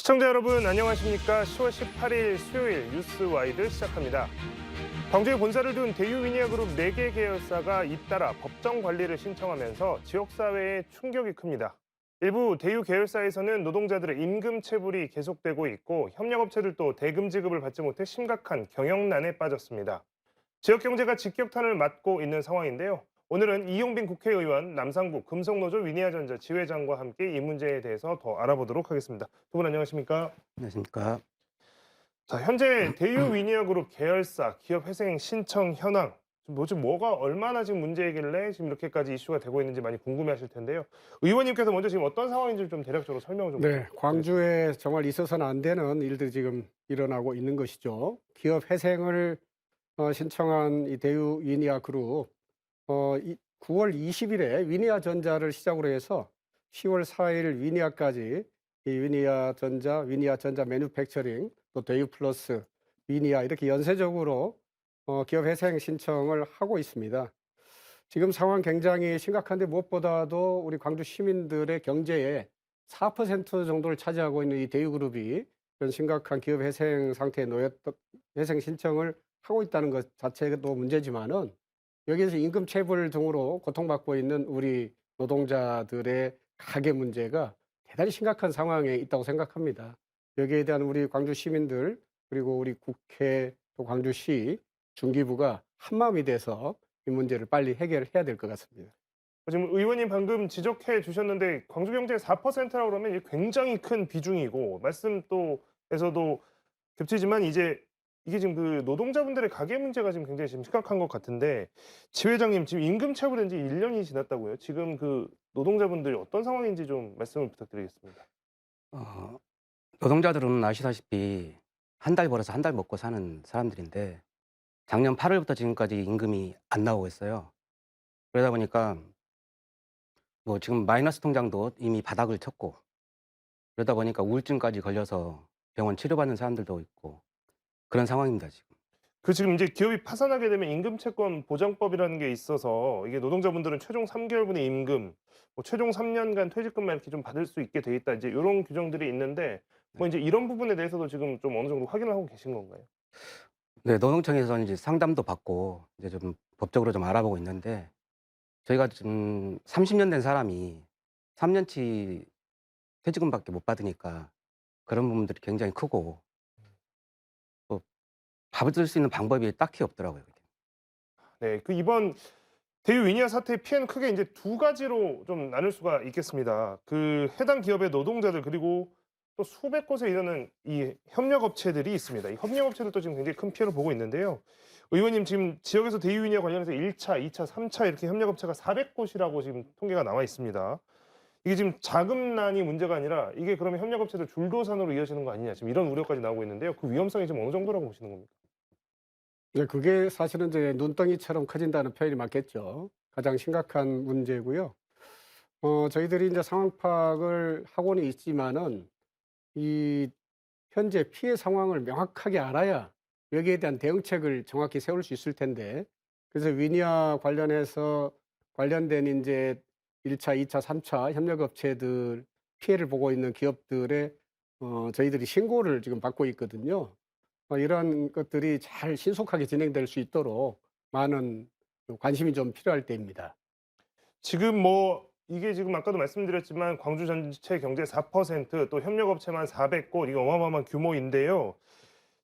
시청자 여러분 안녕하십니까? 10월 18일 수요일 뉴스와이드 시작합니다. 광주에 본사를 둔 대유위니아그룹 4개 계열사가 잇따라 법정 관리를 신청하면서 지역사회에 충격이 큽니다. 일부 대유 계열사에서는 노동자들의 임금 체불이 계속되고 있고 협력업체들도 대금 지급을 받지 못해 심각한 경영난에 빠졌습니다. 지역 경제가 직격탄을 맞고 있는 상황인데요. 오늘은 이용빈 국회의원, 남상부 금속노조 위니아전자 지회장과 함께 이 문제에 대해서 더 알아보도록 하겠습니다. 두 분 안녕하십니까? 안녕하십니까. 자, 현재 대유 위니아그룹 계열사 기업 회생 신청 현황, 지금 뭐가 얼마나 지금 문제이길래 지금 이렇게까지 이슈가 되고 있는지 많이 궁금해하실 텐데요. 의원님께서 먼저 지금 어떤 상황인지 좀 대략적으로 설명을 좀 네, 부탁드리겠습니다. 광주에 정말 있어서는 안 되는 일들이 지금 일어나고 있는 것이죠. 기업 회생을 신청한 이 대유 위니아 그룹 9월 20일에 위니아전자를 시작으로 해서 10월 4일 위니아까지 이 위니아전자 매뉴팩처링, 또 대유 플러스, 위니아 이렇게 연쇄적으로 기업 회생 신청을 하고 있습니다. 지금 상황 굉장히 심각한데 무엇보다도 우리 광주 시민들의 경제의 4% 정도를 차지하고 있는 이 대유그룹이 이런 심각한 기업 회생 상태에 놓였던 회생 신청을 하고 있다는 것 자체도 문제지만은 여기에서 임금 체불 등으로 고통받고 있는 우리 노동자들의 가계 문제가 대단히 심각한 상황에 있다고 생각합니다. 여기에 대한 우리 광주 시민들 그리고 우리 국회 또 광주시 중기부가 한마음이 돼서 이 문제를 빨리 해결해야 될 것 같습니다. 지금 의원님 방금 지적해 주셨는데 광주 경제 4%라고 그러면 이게 굉장히 큰 비중이고 말씀 또에서도 겹치지만 이게 지금 그 노동자분들의 가계 문제가 지금 굉장히 지금 심각한 것 같은데 지회장님 지금 임금 체불된 지 1년이 지났다고요? 지금 그 노동자분들이 어떤 상황인지 좀 말씀을 부탁드리겠습니다. 어, 노동자들은 아시다시피 한 달 벌어서 한 달 먹고 사는 사람들인데 작년 8월부터 지금까지 임금이 안 나오고 있어요. 그러다 보니까 뭐 지금 마이너스 통장도 이미 바닥을 쳤고 그러다 보니까 우울증까지 걸려서 병원 치료받는 사람들도 있고 그런 상황입니다, 지금. 그 지금 이제 기업이 파산하게 되면 임금채권 보장법이라는 게 있어서 이게 노동자분들은 최종 3개월분의 임금, 뭐 최종 3년간 퇴직금만 이렇게 좀 받을 수 있게 돼 있다. 이제 이런 규정들이 있는데 뭐 이제 이런 부분에 대해서도 지금 좀 어느 정도 확인을 하고 계신 건가요? 네, 노동청에서 이제 상담도 받고 이제 좀 법적으로 좀 알아보고 있는데 저희가 지금 30년 된 사람이 3년치 퇴직금밖에 못 받으니까 그런 부분들이 굉장히 크고 또 밥을 쓸 수 있는 방법이 딱히 없더라고요. 네, 그 이번 대유 위니아 사태의 피해는 크게 이제 두 가지로 좀 나눌 수가 있겠습니다. 그 해당 기업의 노동자들 그리고 또 수백 곳에 이르는 이 협력업체들이 있습니다. 이 협력업체들도 지금 굉장히 큰 피해를 보고 있는데요. 의원님 지금 지역에서 대유 위니아 관련해서 1차, 2차, 3차 이렇게 협력업체가 400곳이라고 지금 통계가 나와 있습니다. 이게 지금 자금난이 문제가 아니라 이게 그러면 협력업체들 줄도산으로 이어지는 거 아니냐 지금 이런 우려까지 나오고 있는데요. 그 위험성이 지금 어느 정도라고 보시는 겁니까? 네, 그게 사실은 이제 눈덩이처럼 커진다는 표현이 맞겠죠. 가장 심각한 문제고요. 저희들이 이제 상황 파악을 하고는 있지만은 이 현재 피해 상황을 명확하게 알아야 여기에 대한 대응책을 정확히 세울 수 있을 텐데 그래서 위니아 관련해서 관련된 이제 1차, 2차, 3차 협력업체들 피해를 보고 있는 기업들의 저희들이 신고를 지금 받고 있거든요. 이러한 것들이 잘 신속하게 진행될 수 있도록 많은 관심이 좀 필요할 때입니다. 지금 뭐 이게 지금 아까도 말씀드렸지만 광주 전체 경제 4%또 협력업체만 400곳 이게 어마어마한 규모인데요.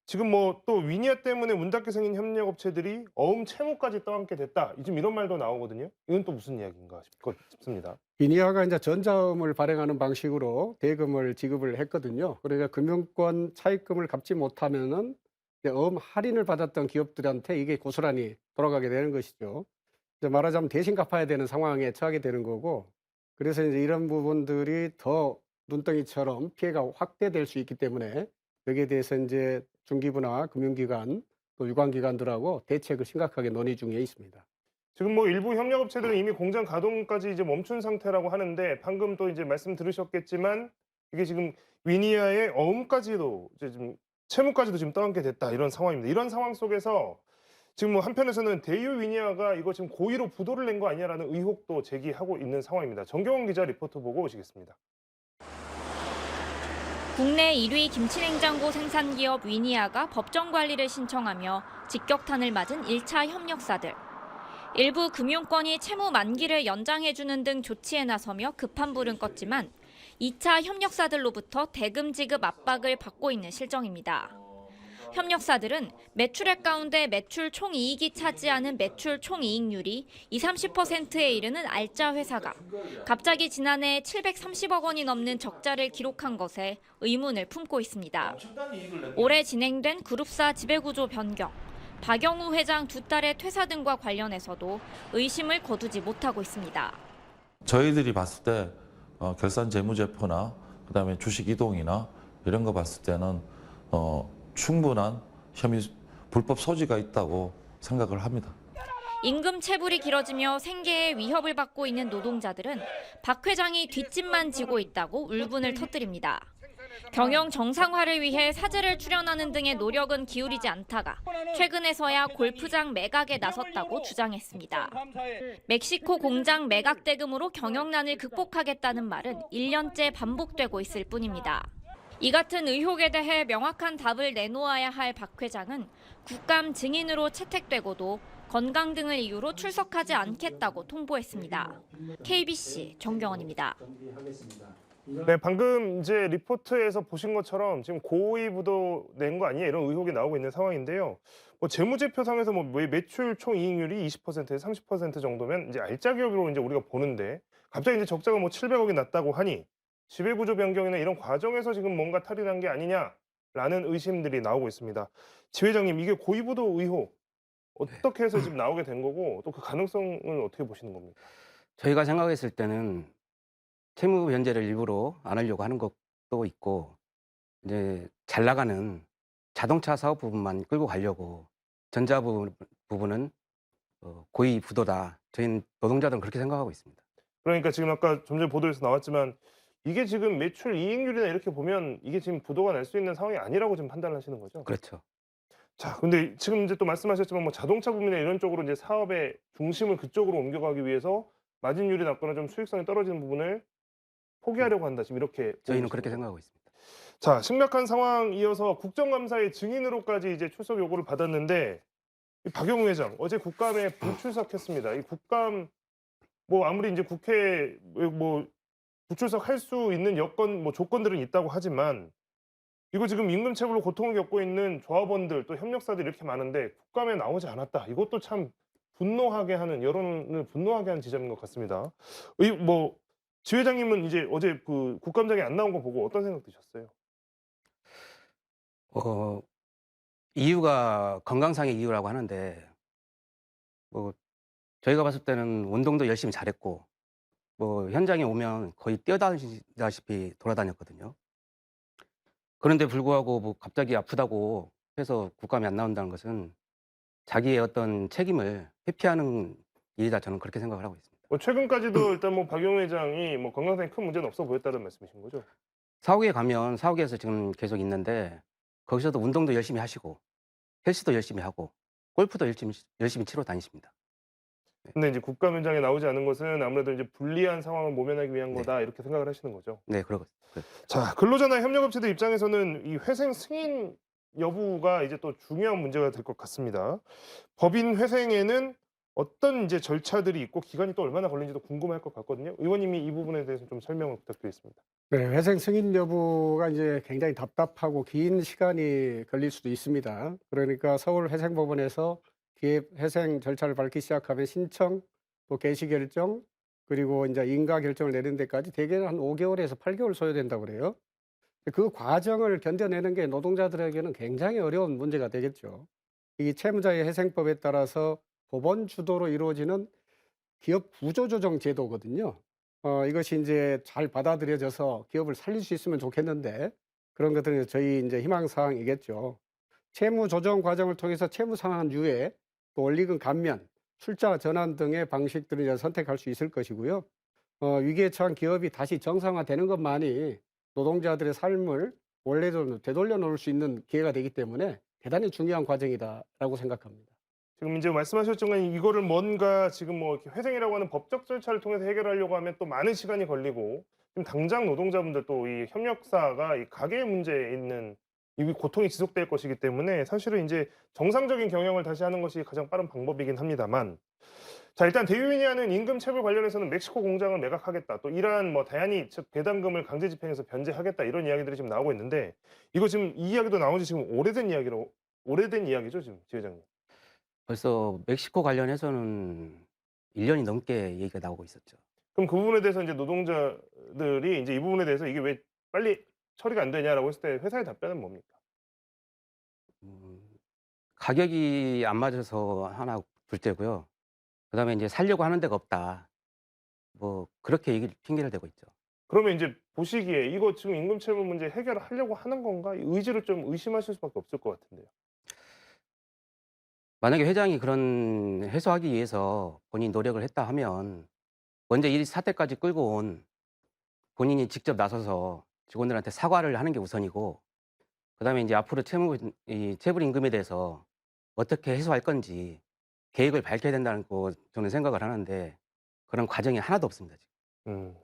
지금 뭐 또 위니아 때문에 문 닫게 생긴 협력업체들이 어음 채무까지 떠안게 됐다. 지금 이런 말도 나오거든요. 이건 또 무슨 이야기인가 싶습니다. 위니아가 이제 전자음을 발행하는 방식으로 대금을 지급을 했거든요. 그러니까 금융권 차입금을 갚지 못하면은 이제 할인을 받았던 기업들한테 이게 고스란히 돌아가게 되는 것이죠. 이제 말하자면 대신 갚아야 되는 상황에 처하게 되는 거고, 그래서 이제 이런 부분들이 더 눈덩이처럼 피해가 확대될 수 있기 때문에 여기에 대해서 이제 중기부나 금융기관 또 유관기관들하고 대책을 심각하게 논의 중에 있습니다. 지금 뭐 일부 협력업체들은 이미 공장 가동까지 이제 멈춘 상태라고 하는데 방금 또 이제 말씀 들으셨겠지만 이게 지금 위니아의 어음까지도 이제 지금 채무까지도 지금 떠안게 됐다 이런 상황입니다. 이런 상황 속에서 지금 뭐 한편에서는 대유 위니아가 이거 지금 고의로 부도를 낸 거 아니냐라는 의혹도 제기하고 있는 상황입니다. 정경원 기자 리포트 보고 오시겠습니다. 국내 1위 김치냉장고 생산기업 위니아가 법정 관리를 신청하며 직격탄을 맞은 1차 협력사들. 일부 금융권이 채무 만기를 연장해주는 등 조치에 나서며 급한 불은 껐지만 2차 협력사들로부터 대금 지급 압박을 받고 있는 실정입니다. 협력사들은 매출액 가운데 매출 총이익이 차지하는 매출 총이익률이 20-30%에 이르는 알짜 회사가 갑자기 지난해 730억 원이 넘는 적자를 기록한 것에 의문을 품고 있습니다. 올해 진행된 그룹사 지배구조 변경, 박영우 회장 두 딸의 퇴사 등과 관련해서도 의심을 거두지 못하고 있습니다. 저희들이 봤을 때 결산 재무제표나 그다음에 주식 이동이나 이런 거 봤을 때는 충분한 혐의 불법 소지가 있다고 생각을 합니다. 임금 체불이 길어지며 생계에 위협을 받고 있는 노동자들은 박 회장이 뒷짐만 지고 있다고 울분을 터뜨립니다. 경영 정상화를 위해 사재를 출연하는 등의 노력은 기울이지 않다가 최근에서야 골프장 매각에 나섰다고 주장했습니다. 멕시코 공장 매각 대금으로 경영난을 극복하겠다는 말은 1년째 반복되고 있을 뿐입니다. 이 같은 의혹에 대해 명확한 답을 내놓아야 할 박 회장은 국감 증인으로 채택되고도 건강 등을 이유로 출석하지 않겠다고 통보했습니다. KBC 정경원입니다. 네, 방금 이제 리포트에서 보신 것처럼 지금 고의부도 낸 거 아니냐 이런 의혹이 나오고 있는 상황인데요. 뭐 재무제표상에서 뭐 매출 총이익률이 20%에서 30% 정도면 이제 알짜 기업으로 이제 우리가 보는데 갑자기 이제 적자가 뭐 700억이 났다고 하니 지배구조 변경이나 이런 과정에서 지금 뭔가 탈이 난 게 아니냐라는 의심들이 나오고 있습니다. 지 회장님, 이게 고의부도 의혹 어떻게 해서 지금 나오게 된 거고 또 그 가능성은 어떻게 보시는 겁니까? 저희가 생각했을 때는 채무 변제를 일부러 안 하려고 하는 것도 있고 이제 잘 나가는 자동차 사업 부분만 끌고 가려고 전자 부분은 고의 부도다. 저희는 노동자들은 그렇게 생각하고 있습니다. 그러니까 지금 아까 좀 전에 보도에서 나왔지만 이게 지금 매출 이익률이나 이렇게 보면 이게 지금 부도가 날 수 있는 상황이 아니라고 지금 판단하시는 거죠? 그렇죠. 자, 근데 지금 이제 또 말씀하셨지만 뭐 자동차 부분이나 이런 쪽으로 이제 사업의 중심을 그쪽으로 옮겨가기 위해서 마진율이 낮거나 좀 수익성이 떨어지는 부분을 포기하려고 한다. 지금 이렇게 저희는 보고 그렇게 계시는 거죠? 생각하고 있습니다. 자, 심각한 상황 이어서 국정감사의 증인으로까지 이제 출석 요구를 받았는데 이 박영우 회장 어제 국감에 불출석했습니다. 이 국감 뭐 아무리 이제 국회 뭐 불출석할 수 있는 여건 뭐 조건들은 있다고 하지만 이거 지금 임금체불로 고통을 겪고 있는 조합원들 또 협력사들이 이렇게 많은데 국감에 나오지 않았다. 이것도 참 분노하게 하는 여론을 분노하게 하는 지점인 것 같습니다. 지 회장님은 이제 어제 그 국감장에 안 나온 거 보고 어떤 생각 드셨어요? 이유가 건강상의 이유라고 하는데 뭐 저희가 봤을 때는 운동도 열심히 잘했고 뭐 현장에 오면 거의 뛰어다니다시피 돌아다녔거든요. 그런데 불구하고 뭐 갑자기 아프다고 해서 국감에 안 나온다는 것은 자기의 어떤 책임을 회피하는 일이다, 저는 그렇게 생각을 하고 있습니다. 뭐 최근까지도 일단 뭐 박영우 회장이 뭐 건강상에 큰 문제는 없어 보였다는 말씀이신 거죠? 사옥에 가면 사옥에서 지금 계속 있는데 거기서도 운동도 열심히 하시고 헬스도 열심히 하고 골프도 열심히 치러 다니십니다. 근데 이제 국감 현장에 나오지 않은 것은 아무래도 이제 불리한 상황을 모면하기 위한 네. 거다 이렇게 생각을 하시는 거죠. 네, 그러고 자, 근로자나 협력업체들 입장에서는 이 회생 승인 여부가 이제 또 중요한 문제가 될 것 같습니다. 법인 회생에는 어떤 이제 절차들이 있고 기간이 또 얼마나 걸리는지도 궁금할 것 같거든요. 의원님이 이 부분에 대해서 좀 설명을 부탁드리겠습니다. 네, 회생 승인 여부가 이제 굉장히 답답하고 긴 시간이 걸릴 수도 있습니다. 그러니까 서울회생법원에서 기획회생 절차를 밟기 시작하면 신청, 또 개시 결정, 그리고 이제 인가 결정을 내는 데까지 대개는 한 5개월에서 8개월 소요된다고 그래요. 그 과정을 견뎌내는 게 노동자들에게는 굉장히 어려운 문제가 되겠죠. 이 채무자의 회생법에 따라서 법원 주도로 이루어지는 기업 구조조정 제도거든요. 이것이 이제 잘 받아들여져서 기업을 살릴 수 있으면 좋겠는데 그런 것들은 저희 이제 희망사항이겠죠. 채무 조정 과정을 통해서 채무 상환 유예, 또 원리금 감면, 출자 전환 등의 방식들을 이제 선택할 수 있을 것이고요. 위기에 처한 기업이 다시 정상화되는 것만이 노동자들의 삶을 원래대로 되돌려 놓을 수 있는 기회가 되기 때문에 대단히 중요한 과정이다라고 생각합니다. 지금 이제 말씀하셨지만 이거를 뭔가 지금 뭐 이렇게 회생이라고 하는 법적 절차를 통해서 해결하려고 하면 또 많은 시간이 걸리고 지금 당장 노동자분들 또 이 협력사가 이 가계 문제에 있는 이 고통이 지속될 것이기 때문에 사실은 이제 정상적인 경영을 다시 하는 것이 가장 빠른 방법이긴 합니다만 자 일단 대유위니아는 임금 체불 관련해서는 멕시코 공장을 매각하겠다. 또 이러한 뭐 다야니 즉 배당금을 강제 집행해서 변제하겠다. 이런 이야기들이 지금 나오고 있는데 이거 지금 이 이야기도 나온 지 지금 오래된 이야기죠, 지금 지 회장님. 벌써 멕시코 관련해서는 1 년이 넘게 얘기가 나오고 있었죠. 그럼 그 부분에 대해서 이제 노동자들이 이제 이 부분에 대해서 이게 왜 빨리 처리가 안 되냐라고 했을 때 회사의 답변은 뭡니까? 음 가격이 안 맞아서 하나 둘째고요. 그다음에 인제 "살려고 하는 데가 없다." 뭐 그렇게 얘기를 핑계를 대고 있죠. 그러면 이제 보시기에 이거 지금 임금 체불 문제 해결을 하려고 하는 건가? 이 의지를 좀 의심하실 수밖에 없을 것 같은데요. 만약에 회장이 그런 해소하기 위해서 본인이 노력을 했다 하면 먼저 이 사태까지 끌고 온 본인이 직접 나서서 직원들한테 사과를 하는 게 우선이고 그다음에 인제 앞으로 체불 임금에 대해서 어떻게 해소할 건지 계획을 밝혀야 된다는 거 저는 생각을 하는데 그런 과정이 하나도 없습니다 지금. 음.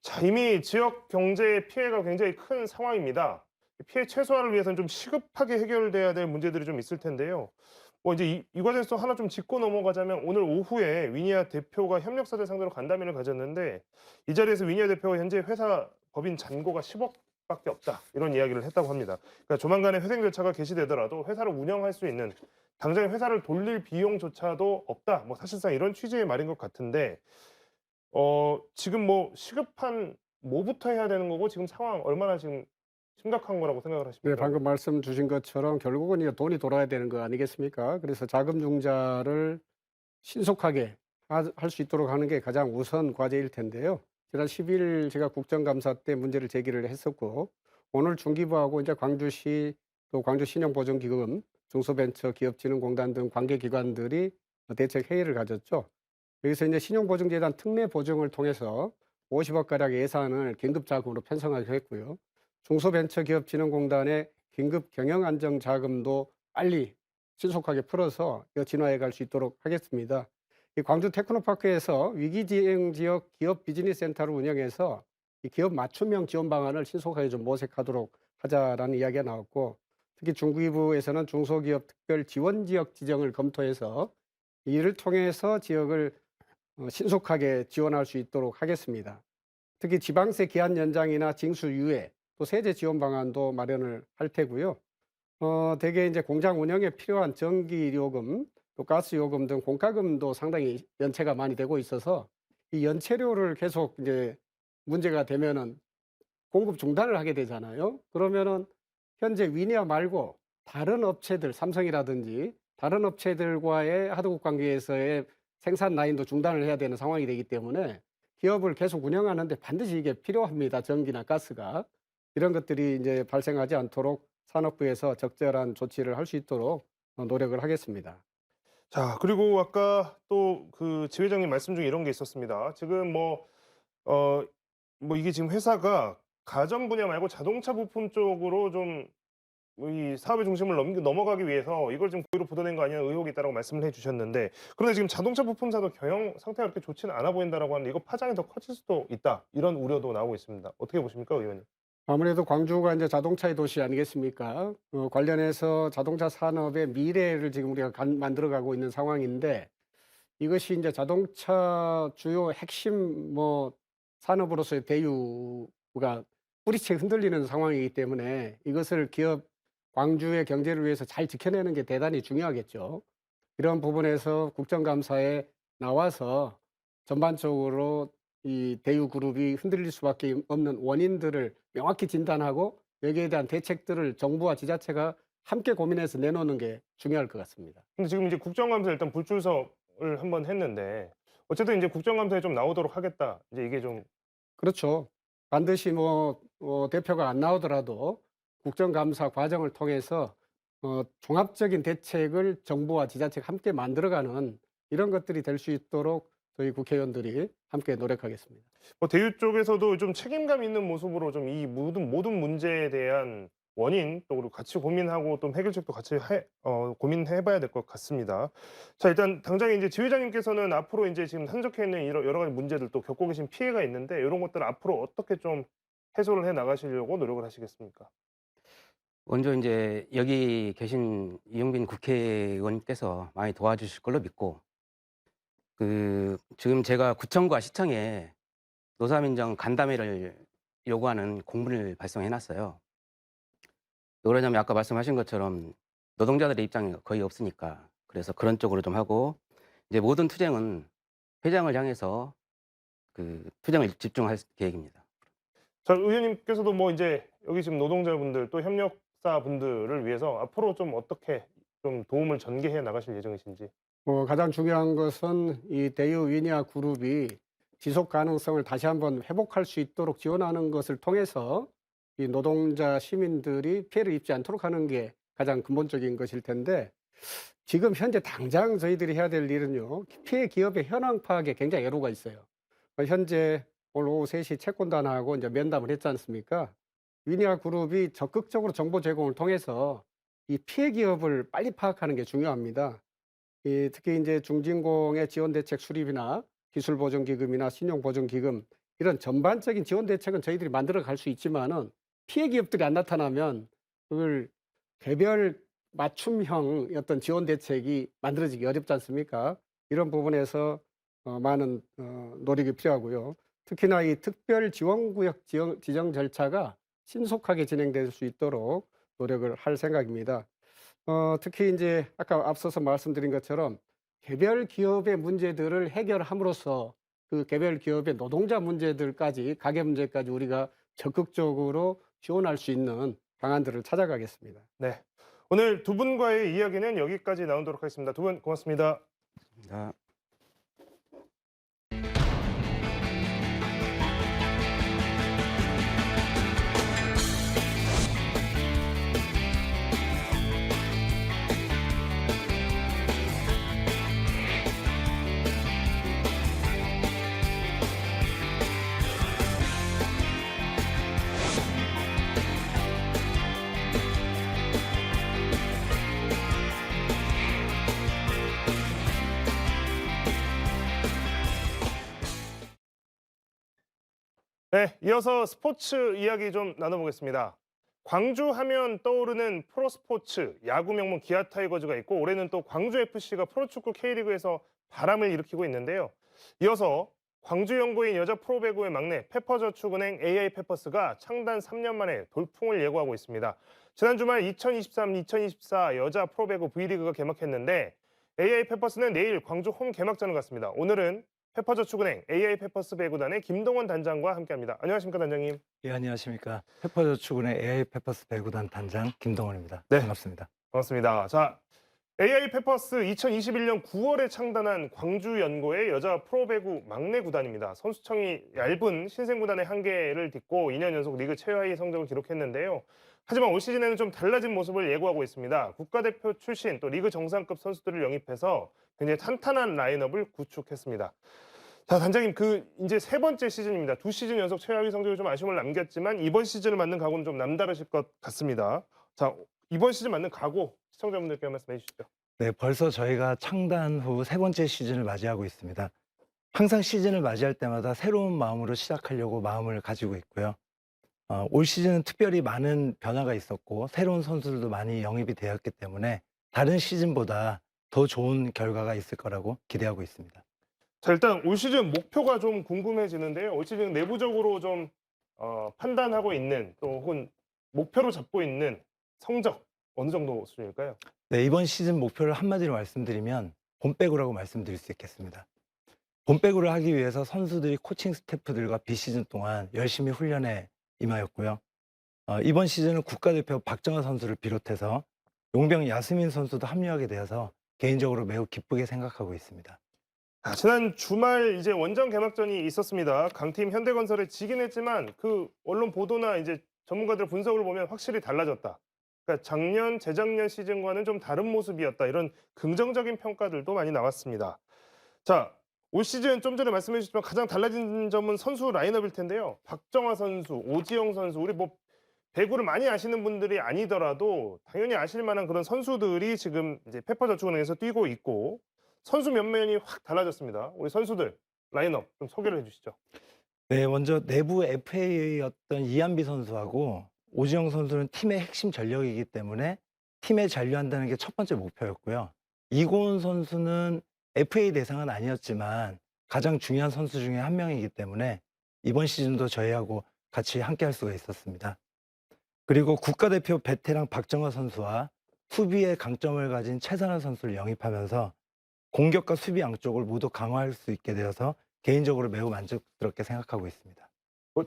자 이미 지역 경제의 피해가 굉장히 큰 상황입니다. 피해 최소화를 위해서는 좀 시급하게 해결돼야 될 문제들이 좀 있을 텐데요. 뭐 이제 이 과정에서 하나 좀 짚고 넘어가자면 오늘 오후에 위니아 대표가 협력사들 상대로 간담회를 가졌는데 이 자리에서 위니아 대표가 현재 회사 법인 잔고가 10억 밖에 없다. 이런 이야기를 했다고 합니다. 그러니까 조만간에 회생 절차가 개시되더라도 회사를 운영할 수 있는 당장에 회사를 돌릴 비용조차도 없다. 뭐 사실상 이런 취지의 말인 것 같은데 지금 뭐 시급한 뭐부터 해야 되는 거고 지금 상황 얼마나 지금 심각한 거라고 생각을 네, 하십니까? 방금 말씀 주신 것처럼 결국은 이제 돈이 돌아야 되는 거 아니겠습니까? 그래서 자금 융자를 신속하게 할 수 있도록 하는 게 가장 우선 과제일 텐데요. 지난 10일 제가 국정감사 때 문제를 제기를 했었고 오늘 중기부하고 이제 광주시 또 광주신용보증기금, 중소벤처기업진흥공단 등 관계기관들이 대책 회의를 가졌죠. 여기서 이제 신용보증재단 특례 보증을 통해서 50억 가량 예산을 긴급 자금으로 편성하기로 했고요. 중소벤처기업진흥공단의 긴급 경영안정자금도 빨리 신속하게 풀어서 이거 진화해 갈 수 있도록 하겠습니다. 이 광주 테크노파크에서 위기지역 기업 비즈니스 센터를 운영해서 이 기업 맞춤형 지원 방안을 신속하게 좀 모색하도록 하자라는 이야기가 나왔고 특히 중기부에서는 중소기업 특별 지원 지역 지정을 검토해서 이를 통해서 지역을 신속하게 지원할 수 있도록 하겠습니다. 특히 지방세 기한 연장이나 징수 유예 또 세제 지원 방안도 마련을 할 테고요. 대개 이제 공장 운영에 필요한 전기요금 또 가스요금 등 공과금도 상당히 연체가 많이 되고 있어서 이 연체료를 계속 이제 문제가 되면은 공급 중단을 하게 되잖아요. 그러면은 현재 위니아 말고 다른 업체들, 삼성이라든지 다른 업체들과의 하도급 관계에서의 생산 라인도 중단을 해야 되는 상황이 되기 때문에 기업을 계속 운영하는데 반드시 이게 필요합니다. 전기나 가스가. 이런 것들이 이제 발생하지 않도록 산업부에서 적절한 조치를 할 수 있도록 노력을 하겠습니다. 자 그리고 아까 또 그 지 회장님 말씀 중에 이런 게 있었습니다. 지금 뭐 이게 지금 회사가 가전 분야 말고 자동차 부품 쪽으로 좀 이 사업의 중심을 넘어가기 위해서 이걸 지금 고의로 부도낸 거 아니냐는 의혹이 있다라고 말씀을 해 주셨는데 그런데 지금 자동차 부품사도 경영 상태가 그렇게 좋지는 않아 보인다라고 하는데 이거 파장이 더 커질 수도 있다. 이런 우려도 나오고 있습니다. 어떻게 보십니까, 의원님? 아무래도 광주가 이제 자동차의 도시 아니겠습니까? 관련해서 자동차 산업의 미래를 지금 우리가 만들어가고 있는 상황인데 이것이 이제 자동차 주요 핵심 뭐 산업으로서의 대유가 뿌리채 흔들리는 상황이기 때문에 이것을 광주의 경제를 위해서 잘 지켜내는 게 대단히 중요하겠죠. 이런 부분에서 국정감사에 나와서 전반적으로 이 대유그룹이 흔들릴 수밖에 없는 원인들을 명확히 진단하고 여기에 대한 대책들을 정부와 지자체가 함께 고민해서 내놓는 게 중요할 것 같습니다. 근데 지금 이제 국정감사 일단 불출석을 한번 했는데 어쨌든 이제 국정감사에 좀 나오도록 하겠다. 이제 이게 좀 그렇죠. 반드시 대표가 안 나오더라도 국정감사 과정을 통해서 종합적인 대책을 정부와 지자체가 함께 만들어가는 이런 것들이 될 수 있도록 저희 국회의원들이 함께 노력하겠습니다. 대유 쪽에서도 좀 책임감 있는 모습으로 좀 이 모든 문제에 대한 원인 또 그리고 같이 고민하고 또 해결책도 같이 고민해봐야 될 것 같습니다. 자, 일단 당장에 이제 지회장님께서는 앞으로 이제 지금 산적해 있는 여러 가지 문제들 또 겪고 계신 피해가 있는데 이런 것들 앞으로 어떻게 좀 해소를 해 나가시려고 노력을 하시겠습니까? 먼저 이제 여기 계신 이용빈 국회의원님께서 많이 도와주실 걸로 믿고 지금 제가 구청과 시청에 노사민정 간담회를 요구하는 공문을 발송해 놨어요. 왜 그러냐면 아까 말씀하신 것처럼 노동자들의 입장이 거의 없으니까 그래서 그런 쪽으로 좀 하고 이제 모든 투쟁은 회장을 향해서 투쟁을 집중할 계획입니다. 자, 의원님께서도 뭐 이제 여기 지금 노동자분들 또 협력사분들을 위해서 앞으로 좀 어떻게 좀 도움을 전개해 나가실 예정이신지. 가장 중요한 것은 이 대유 위니아 그룹이 지속 가능성을 다시 한번 회복할 수 있도록 지원하는 것을 통해서 이 노동자 시민들이 피해를 입지 않도록 하는 게 가장 근본적인 것일 텐데 지금 현재 당장 저희들이 해야 될 일은요. 피해 기업의 현황 파악에 굉장히 애로가 있어요. 현재 오늘 오후 3시 채권단하고 이제 면담을 했지 않습니까? 위니아 그룹이 적극적으로 정보 제공을 통해서 이 피해 기업을 빨리 파악하는 게 중요합니다. 특히 이제 중진공의 지원 대책 수립이나 기술 보전 기금이나 신용 보전 기금 이런 전반적인 지원 대책은 저희들이 만들어 갈 수 있지만은 피해 기업들이 안 나타나면 그걸 개별 맞춤형 어떤 지원 대책이 만들어지기 어렵지 않습니까? 이런 부분에서 많은 노력이 필요하고요. 특히나 이 특별 지원구역 지정 절차가 신속하게 진행될 수 있도록 노력을 할 생각입니다. 특히 이제 아까 앞서서 말씀드린 것처럼 개별 기업의 문제들을 해결함으로써 그 개별 기업의 노동자 문제들까지 가계 문제까지 우리가 적극적으로 지원할 수 있는 방안들을 찾아가겠습니다. 네. 오늘 두 분과의 이야기는 여기까지 나누도록 하겠습니다. 두 분 고맙습니다. 자, 네, 이어서 스포츠 이야기 좀 나눠보겠습니다. 광주 하면 떠오르는 프로스포츠, 야구 명문 기아 타이거즈가 있고 올해는 또 광주FC가 프로축구 K리그에서 바람을 일으키고 있는데요. 이어서 광주연구인 여자 프로배구의 막내 페퍼저축은행 AI페퍼스가 창단 3년 만에 돌풍을 예고하고 있습니다. 지난 주말 2023-2024 여자 프로배구 V리그가 개막했는데 AI페퍼스는 내일 광주 홈 개막전을 갖습니다. 오늘은 페퍼저축은행 AI페퍼스 배구단의 김동원 단장과 함께합니다. 안녕하십니까, 단장님? 예, 안녕하십니까. 페퍼저축은행 AI페퍼스 배구단 단장 김동원입니다. 네. 반갑습니다. 반갑습니다. 자, AI페퍼스 2021년 9월에 창단한 광주연고의 여자 프로배구 막내 구단입니다. 선수층이 얇은 신생구단의 한계를 딛고 2년 연속 리그 최하위 성적을 기록했는데요. 하지만 올 시즌에는 좀 달라진 모습을 예고하고 있습니다. 국가대표 출신 또 리그 정상급 선수들을 영입해서 굉장히 탄탄한 라인업을 구축했습니다. 자, 단장님, 이제 세 번째 시즌입니다. 두 시즌 연속 최하위 성적이 좀 아쉬움을 남겼지만 이번 시즌을 맞는 각오는 좀 남다르실 것 같습니다. 자, 이번 시즌 맞는 각오 시청자분들께 한 말씀 해주시죠. 네, 벌써 저희가 창단 후 세 번째 시즌을 맞이하고 있습니다. 항상 시즌을 맞이할 때마다 새로운 마음으로 시작하려고 마음을 가지고 있고요. 올 시즌은 특별히 많은 변화가 있었고 새로운 선수들도 많이 영입이 되었기 때문에 다른 시즌보다 더 좋은 결과가 있을 거라고 기대하고 있습니다. 자, 일단 올 시즌 목표가 좀 궁금해지는데요. 올 시즌 내부적으로 좀 판단하고 있는 또 혹은 목표로 잡고 있는 성적 어느 정도 수준일까요? 네, 이번 시즌 목표를 한마디로 말씀드리면 봄배구라고 말씀드릴 수 있겠습니다. 봄배구를 하기 위해서 선수들이 코칭 스태프들과 비시즌 동안 열심히 훈련에 임하였고요. 이번 시즌은 국가대표 박정아 선수를 비롯해서 용병 야스민 선수도 합류하게 되어서 개인적으로 매우 기쁘게 생각하고 있습니다. 지난 주말 이제 원정 개막전이 있었습니다. 강팀 현대건설에 지긴 했지만 그 언론 보도나 이제 전문가들 분석을 보면 확실히 달라졌다. 그러니까 작년, 재작년 시즌과는 좀 다른 모습이었다. 이런 긍정적인 평가들도 많이 나왔습니다. 자, 올 시즌 좀 전에 말씀해 주셨지만 가장 달라진 점은 선수 라인업일 텐데요. 박정아 선수, 오지영 선수, 우리 배구를 많이 아시는 분들이 아니더라도 당연히 아실 만한 그런 선수들이 지금 이제 페퍼저축은행에서 뛰고 있고 선수 면면이 확 달라졌습니다. 우리 선수들 라인업 좀 소개를 해주시죠. 네, 먼저 내부 FA였던 이한비 선수하고 오지영 선수는 팀의 핵심 전력이기 때문에 팀에 잔류한다는 게 첫 번째 목표였고요. 이고은 선수는 FA 대상은 아니었지만 가장 중요한 선수 중에 한 명이기 때문에 이번 시즌도 저희하고 같이 함께 할 수가 있었습니다. 그리고 국가대표 베테랑 박정화 선수와 수비의 강점을 가진 최선화 선수를 영입하면서 공격과 수비 양쪽을 모두 강화할 수 있게 되어서 개인적으로 매우 만족스럽게 생각하고 있습니다.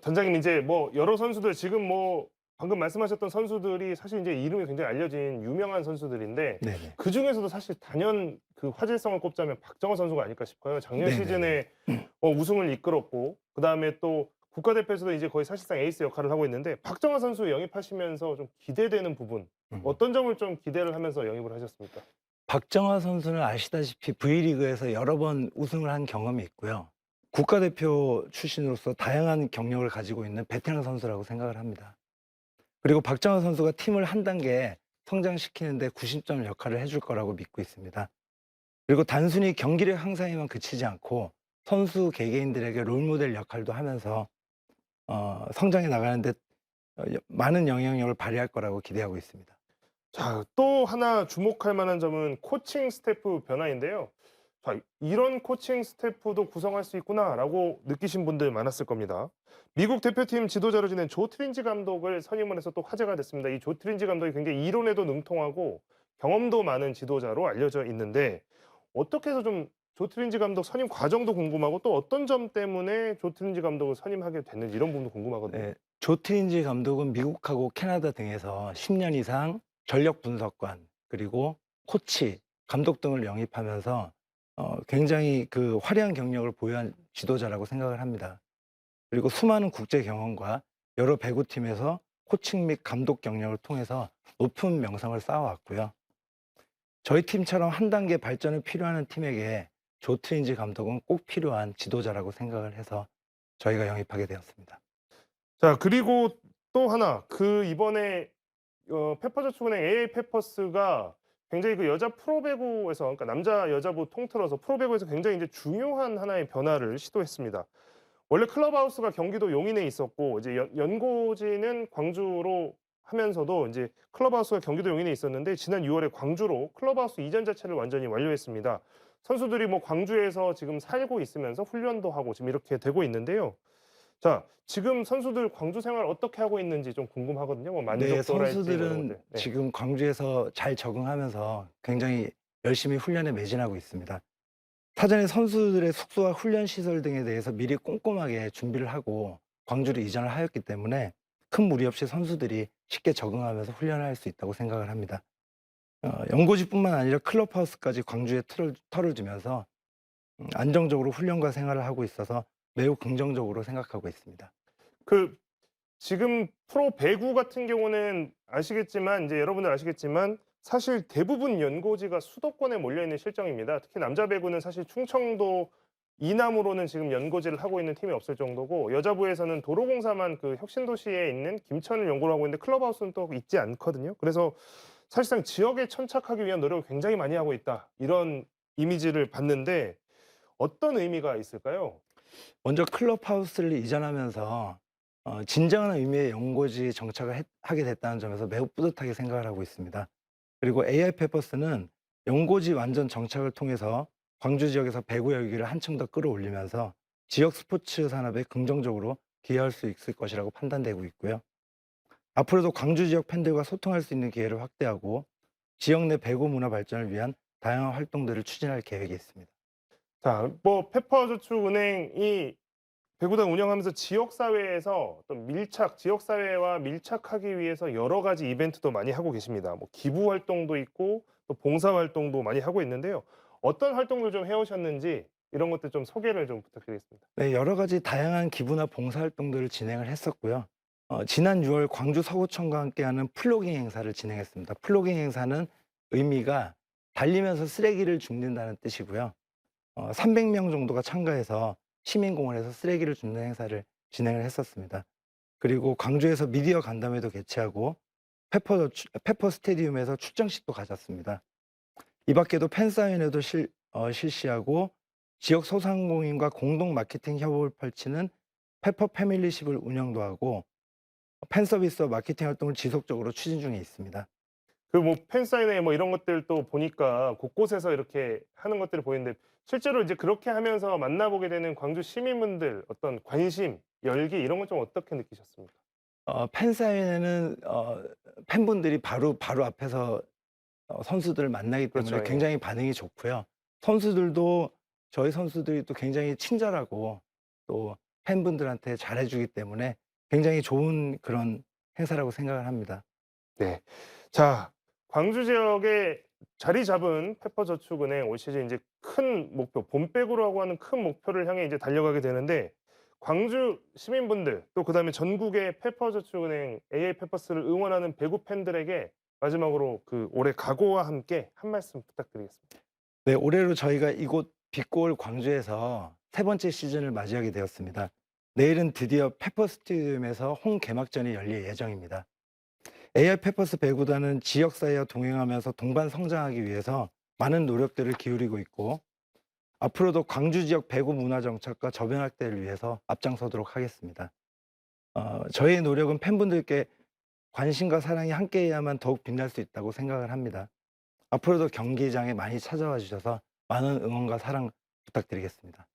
단장님 이제 뭐 여러 선수들 지금 뭐 방금 말씀하셨던 선수들이 사실 이제 이름이 굉장히 알려진 유명한 선수들인데 네네. 그 중에서도 사실 단연 그 화제성을 꼽자면 박정호 선수가 아닐까 싶어요. 작년 네네네. 시즌에 우승을 이끌었고 그 다음에 또 국가대표에서도 이제 거의 사실상 에이스 역할을 하고 있는데 박정호 선수 영입하시면서 좀 기대되는 부분 어떤 점을 좀 기대를 하면서 영입을 하셨습니까? 박정화 선수는 아시다시피 V리그에서 여러 번 우승을 한 경험이 있고요. 국가대표 출신으로서 다양한 경력을 가지고 있는 베테랑 선수라고 생각을 합니다. 그리고 박정화 선수가 팀을 한 단계 성장시키는 데 구심점 역할을 해줄 거라고 믿고 있습니다. 그리고 단순히 경기력 향상에만 그치지 않고 선수 개개인들에게 롤모델 역할도 하면서 성장해 나가는 데 많은 영향력을 발휘할 거라고 기대하고 있습니다. 자, 또 하나 주목할 만한 점은 코칭 스태프 변화인데요. 자, 이런 코칭 스태프도 구성할 수 있구나라고 느끼신 분들 많았을 겁니다. 미국 대표팀 지도자로 지낸 조 트린지 감독을 선임을 해서 또 화제가 됐습니다. 이 조 트린지 감독이 굉장히 이론에도 능통하고 경험도 많은 지도자로 알려져 있는데 어떻게 해서 좀 조 트린지 감독 선임 과정도 궁금하고 또 어떤 점 때문에 조 트린지 감독을 선임하게 됐는지 이런 부분도 궁금하거든요. 네, 조 트린지 감독은 미국하고 캐나다 등에서 10년 이상 전력 분석관 그리고 코치, 감독 등을 영입하면서 굉장히 그 화려한 경력을 보유한 지도자라고 생각을 합니다. 그리고 수많은 국제 경험과 여러 배구팀에서 코칭 및 감독 경력을 통해서 높은 명성을 쌓아왔고요. 저희 팀처럼 한 단계 발전을 필요하는 팀에게 조 트린지 감독은 꼭 필요한 지도자라고 생각을 해서 저희가 영입하게 되었습니다. 자, 그리고 또 하나 그 이번에 페퍼저축은행 AA 페퍼스가 굉장히 그 여자 프로배구에서 그러니까 남자 여자부 통틀어서 프로배구에서 굉장히 이제 중요한 하나의 변화를 시도했습니다. 원래 클럽하우스가 경기도 용인에 있었고 이제 연고지는 광주로 하면서도 이제 클럽하우스가 경기도 용인에 있었는데 지난 6월에 광주로 클럽하우스 이전 자체를 완전히 완료했습니다. 선수들이 뭐 광주에서 지금 살고 있으면서 훈련도 하고 지금 이렇게 되고 있는데요. 자, 지금 선수들 광주 생활 어떻게 하고 있는지 좀 궁금하거든요. 뭐 네, 만족도랄지 뭐 이런 선수들은 것들. 네. 지금 광주에서 잘 적응하면서 굉장히 열심히 훈련에 매진하고 있습니다. 사전에 선수들의 숙소와 훈련 시설 등에 대해서 미리 꼼꼼하게 준비를 하고 광주로 이전을 하였기 때문에 큰 무리 없이 선수들이 쉽게 적응하면서 훈련을 할 수 있다고 생각을 합니다. 연고지뿐만 아니라 클럽하우스까지 광주에 터를 두면서 안정적으로 훈련과 생활을 하고 있어서 매우 긍정적으로 생각하고 있습니다. 그 지금 프로 배구 같은 경우는 아시겠지만 이제 여러분들 아시겠지만 사실 대부분 연고지가 수도권에 몰려 있는 실정입니다. 특히 남자 배구는 사실 충청도 이남으로는 지금 연고지를 하고 있는 팀이 없을 정도고 여자부에서는 도로공사만 그 혁신도시에 있는 김천을 연고를 하고 있는데 클럽하우스는 또 있지 않거든요. 그래서 사실상 지역에 천착하기 위한 노력을 굉장히 많이 하고 있다. 이런 이미지를 받는데 어떤 의미가 있을까요? 먼저 클럽하우스를 이전하면서 진정한 의미의 연고지에 정착을 하게 됐다는 점에서 매우 뿌듯하게 생각을 하고 있습니다. 그리고 AI 페퍼스는 연고지 완전 정착을 통해서 광주 지역에서 배구 열기를 한층 더 끌어올리면서 지역 스포츠 산업에 긍정적으로 기여할 수 있을 것이라고 판단되고 있고요. 앞으로도 광주 지역 팬들과 소통할 수 있는 기회를 확대하고 지역 내 배구 문화 발전을 위한 다양한 활동들을 추진할 계획이 있습니다. 자, 뭐 페퍼저축은행이 배구단 운영하면서 지역사회에서 어떤 지역사회와 밀착하기 위해서 여러 가지 이벤트도 많이 하고 계십니다. 뭐 기부 활동도 있고 또 봉사 활동도 많이 하고 있는데요. 어떤 활동을 좀 해오셨는지 이런 것들 좀 소개를 좀 부탁드리겠습니다. 네, 여러 가지 다양한 기부나 봉사 활동들을 진행을 했었고요. 지난 6월 광주 서구청과 함께하는 플로깅 행사를 진행했습니다. 플로깅 행사는 의미가 달리면서 쓰레기를 줍는다는 뜻이고요. 300명 정도가 참가해서 시민공원에서 쓰레기를 줍는 행사를 진행을 했었습니다. 그리고 광주에서 미디어 간담회도 개최하고 페퍼 스테디움에서 출정식도 가졌습니다. 이 밖에도 팬사인회도 실시하고 지역 소상공인과 공동 마케팅 협업을 펼치는 페퍼 패밀리십을 운영도 하고 팬 서비스와 마케팅 활동을 지속적으로 추진 중에 있습니다. 그 뭐 팬사인회 뭐 이런 것들도 보니까 곳곳에서 이렇게 하는 것들을 보이는데 실제로 이제 그렇게 하면서 만나보게 되는 광주 시민분들 어떤 관심, 열기 이런 건 좀 어떻게 느끼셨습니까? 팬사인회는 팬분들이 바로 앞에서 선수들을 만나기 때문에 그렇죠. 예. 굉장히 반응이 좋고요. 저희 선수들이 또 굉장히 친절하고 또 팬분들한테 잘해주기 때문에 굉장히 좋은 그런 행사라고 생각을 합니다. 네. 자, 광주 지역에 자리 잡은 페퍼저축은행 올 시즌 이제 큰 목표, 봄백으로라고 하는 큰 목표를 향해 이제 달려가게 되는데 광주 시민분들 또 그다음에 전국의 페퍼저축은행 AI페퍼스를 응원하는 배구 팬들에게 마지막으로 그 올해 각오와 함께 한 말씀 부탁드리겠습니다. 네, 올해로 저희가 이곳 빛골 광주에서 3번째 시즌을 맞이하게 되었습니다. 내일은 드디어 페퍼 스테디움에서 홈 개막전이 열릴 예정입니다. AI 페퍼스 배구단은 지역사회와 동행하면서 동반 성장하기 위해서 많은 노력들을 기울이고 있고 앞으로도 광주 지역 배구 문화 정착과 저변 확대를 위해서 앞장서도록 하겠습니다. 저희의 노력은 팬분들께 관심과 사랑이 함께해야만 더욱 빛날 수 있다고 생각을 합니다. 앞으로도 경기장에 많이 찾아와 주셔서 많은 응원과 사랑 부탁드리겠습니다.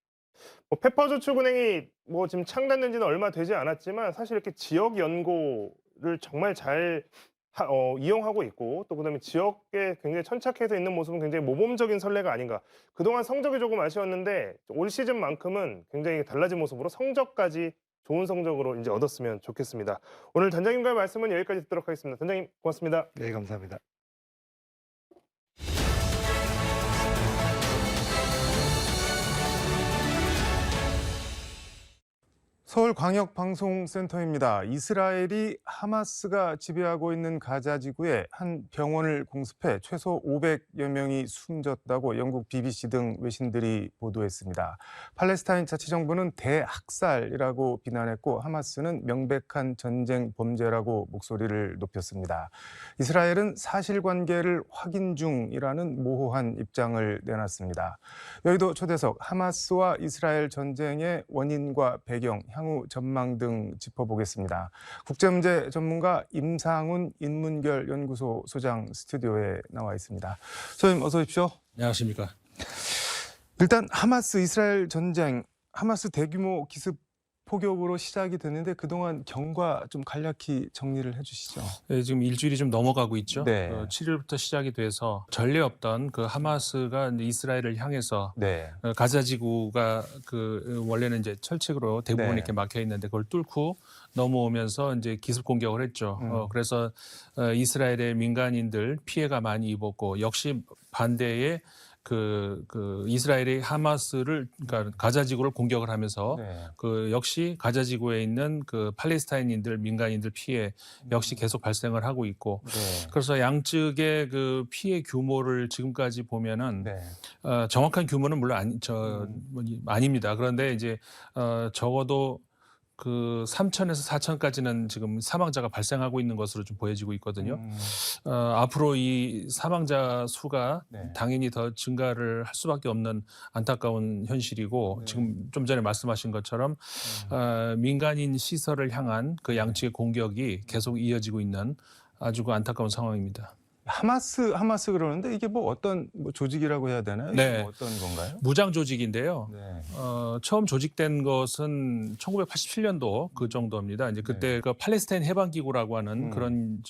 뭐 페퍼저축은행이 뭐 지금 창단된 지는 얼마 되지 않았지만 사실 이렇게 지역 연고를 정말 잘 이용하고 있고 또 그다음에 지역에 굉장히 천착해서 있는 모습은 굉장히 모범적인 선례가 아닌가. 그동안 성적이 조금 아쉬웠는데 올 시즌만큼은 굉장히 달라진 모습으로 성적까지 좋은 성적으로 이제 얻었으면 좋겠습니다. 오늘 단장님과의 말씀은 여기까지 듣도록 하겠습니다. 단장님 고맙습니다. 네, 감사합니다. 서울광역방송센터입니다. 이스라엘이 하마스가 지배하고 있는 가자 지구에 한 병원을 공습해 최소 500여 명이 숨졌다고 영국 BBC 등 외신들이 보도했습니다. 팔레스타인 자치정부는 대학살이라고 비난했고 하마스는 명백한 전쟁 범죄라고 목소리를 높였습니다. 이스라엘은 사실관계를 확인 중이라는 모호한 입장을 내놨습니다. 여의도 초대석 하마스와 이스라엘 전쟁의 원인과 배경, 향후 전망 등 짚어보겠습니다. 국제문제 전문가 임상훈 인문결 연구소 소장 스튜디오에 나와 있습니다. 소장님 어서 오십시오. 안녕하십니까. 일단 하마스 이스라엘 전쟁, 하마스 대규모 기습 포격으로 시작이 됐는데 그동안 경과 좀 간략히 정리를 해주시죠. 네, 지금 일주일이 좀 넘어가고 있죠. 네. 7일부터 시작이 돼서 전례 없던 그 하마스가 이스라엘을 향해서 네. 가자 지구가 그 원래는 이제 철책으로 대부분 네. 이렇게 막혀 있는데 그걸 뚫고 넘어오면서 이제 기습 공격을 했죠. 그래서 이스라엘의 민간인들 피해가 많이 입었고 역시 반대에 그 이스라엘이 하마스를 그러니까 가자 지구를 공격을 하면서 네. 그 역시 가자 지구에 있는 그 팔레스타인인들 민간인들 피해 역시 계속 발생을 하고 있고 네. 그래서 양측의 그 피해 규모를 지금까지 보면은 네. 정확한 규모는 물론 아닙니다. 그런데 이제 적어도 그 3천에서 4천까지는 지금 사망자가 발생하고 있는 것으로 좀 보여지고 있거든요. 앞으로 이 사망자 수가 네. 당연히 더 증가를 할 수밖에 없는 안타까운 현실이고 네. 지금 좀 전에 말씀하신 것처럼 민간인 시설을 향한 그 양측의 공격이 계속 이어지고 있는 아주 그 안타까운 상황입니다. 하마스 그러는데 이게 뭐 어떤 조직이라고 해야 되나요? 네. 뭐 어떤 건가요? 무장 조직인데요. 네. 처음 조직된 것은 1987년도 그 정도입니다. 이제 그때 네. 그 팔레스타인 해방기구라고 하는 그런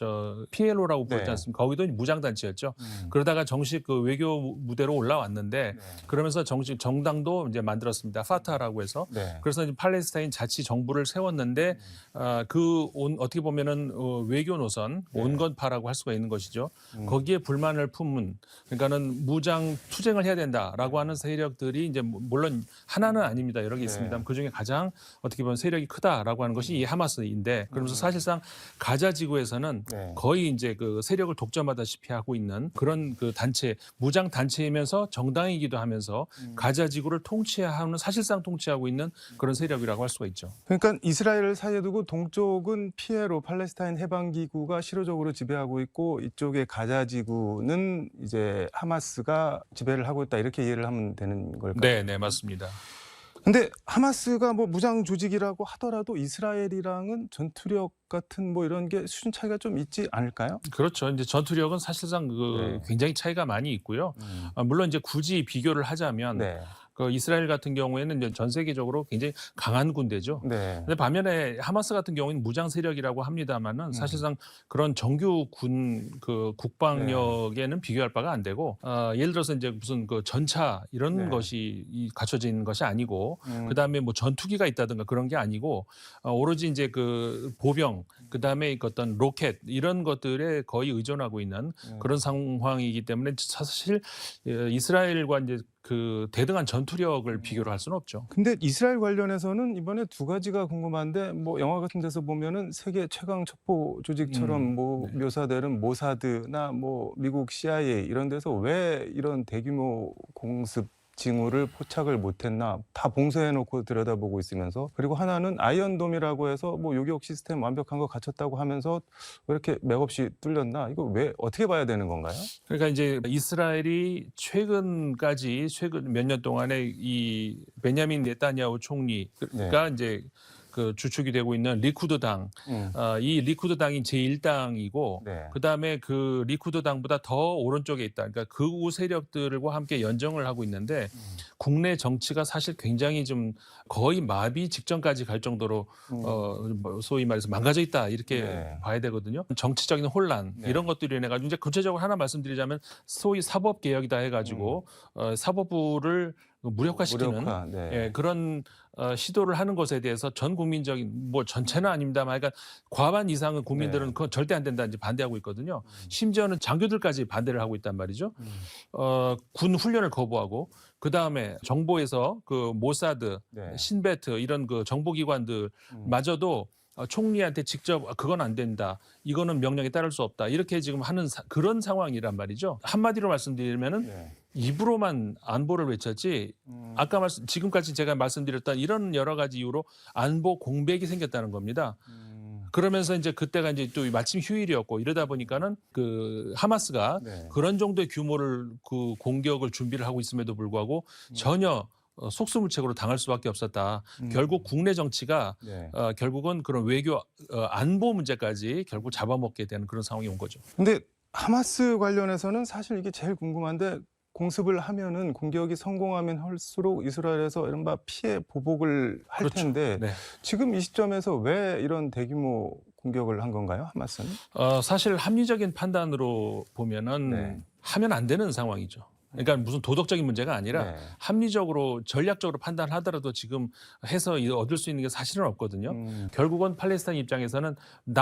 PLO라고 부르지 네. 않습니까? 거기도 무장단체였죠. 그러다가 정식 그 외교 무대로 올라왔는데 네. 그러면서 정식 정당도 이제 만들었습니다. 파타라고 해서. 네. 그래서 이제 팔레스타인 자치 정부를 세웠는데 어떻게 보면은 외교 노선 네. 온건파라고 할 수가 있는 것이죠. 거기에 불만을 품은 그러니까는 무장 투쟁을 해야 된다라고 하는 세력들이 이제 물론 하나는 아닙니다. 여러 개 있습니다. 그 중에 가장 어떻게 보면 세력이 크다라고 하는 것이 이 하마스인데 그러면서 사실상 가자 지구에서는 거의 이제 그 세력을 독점하다시피 하고 있는 그런 그 단체 무장 단체이면서 정당이기도 하면서 가자 지구를 통치하는 사실상 통치하고 있는 그런 세력이라고 할 수가 있죠. 그러니까 이스라엘을 사이에 두고 동쪽은 피에로 팔레스타인 해방기구가 실효적으로 지배하고 있고 이쪽의 가자 지구는 이제 하마스가 지배를 하고 있다 이렇게 이해를 하면 되는 걸까요? 네, 네, 맞습니다. 근데 하마스가 뭐 무장 조직이라고 하더라도 이스라엘이랑은 전투력 같은 뭐 이런 게 수준 차이가 좀 있지 않을까요? 그렇죠. 이제 전투력은 사실상 굉장히 차이가 많이 있고요. 물론 이제 굳이 비교를 하자면 그 이스라엘 같은 경우에는 이제 전 세계적으로 굉장히 강한 군대죠. 근데 반면에 하마스 같은 경우는 무장 세력이라고 합니다만은 사실상 그런 정규 군 그 국방력에는 비교할 바가 안 되고 예를 들어서 이제 무슨 그 전차 이런 것이 갖춰져 있는 것이 아니고 그다음에 뭐 전투기가 있다든가 그런 게 아니고 오로지 이제 그 보병 그다음에 어떤 로켓 이런 것들에 거의 의존하고 있는 그런 상황이기 때문에 사실 이스라엘과 이제 그 대등한 전투력을 비교를 할 수는 없죠. 근데 이스라엘 관련해서는 이번에 두 가지가 궁금한데 뭐 영화 같은 데서 보면은 세계 최강 첩보 조직처럼 뭐 묘사되는 모사드나 뭐 미국 CIA 이런 데서 왜 이런 대규모 공습 징후를 포착을 못했나 다 봉쇄해놓고 들여다보고 있으면서 그리고 하나는 아이언돔이라고 해서 뭐 요격 시스템 완벽한 거 갖췄다고 하면서 왜 이렇게 맥없이 뚫렸나 이거 왜 어떻게 봐야 되는 건가요? 그러니까 이제 이스라엘이 최근 몇 년 동안에 이 베냐민 네타냐후 총리가 이제 그 주축이 되고 있는 리쿠드당, 이 리쿠드당이 제1당이고 그다음에 그 리쿠드당보다 더 오른쪽에 있다. 그러니까 극우 세력들과 함께 연정을 하고 있는데 국내 정치가 사실 굉장히 좀 거의 마비 직전까지 갈 정도로 소위 말해서 망가져 있다 이렇게 봐야 되거든요. 정치적인 혼란 이런 것들이 인해 가지고 이제 구체적으로 하나 말씀드리자면 소위 사법 개혁이다 해가지고 사법부를 무력화시키는 그런 시도를 하는 것에 대해서 전 국민적인 뭐 전체는 아닙니다만 그러니까 과반 이상은 국민들은 그건 절대 안 된다 이제 반대하고 있거든요. 심지어는 장교들까지 반대를 하고 있단 말이죠. 군 훈련을 거부하고 그 다음에 정보에서 그 모사드, 신베트 이런 그 정보기관들마저도 총리한테 직접 그건 안 된다. 이거는 명령에 따를 수 없다. 이렇게 지금 하는 그런 상황이란 말이죠. 한마디로 말씀드리면은 입으로만 안보를 외쳤지 아까 지금까지 제가 말씀드렸던 이런 여러 가지 이유로 안보 공백이 생겼다는 겁니다. 그러면서 이제 그때가 이제 또 마침 휴일이었고 이러다 보니까는 그 하마스가 그런 정도의 규모를 그 공격을 준비를 하고 있음에도 불구하고 전혀 속수무책으로 당할 수밖에 없었다. 결국 국내 정치가 결국은 그런 외교 안보 문제까지 결국 잡아먹게 되는 그런 상황이 온 거죠. 근데 하마스 관련해서는 사실 이게 제일 궁금한데 공습을 하면은 공격이 성공하면 할수록 이스라엘에서 이른바 피해 보복을 할 텐데 지금 이 시점에서 왜 이런 대규모 공격을 한 건가요, 하마스는? 사실 합리적인 판단으로 보면은 하면 안 되는 상황이죠. 그러니까 무슨 도덕적인 문제가 아니라 합리적으로 전략적으로 판단하더라도 지금 해서 얻을 수 있는 게 사실은 없거든요. 결국은 팔레스타인 입장에서는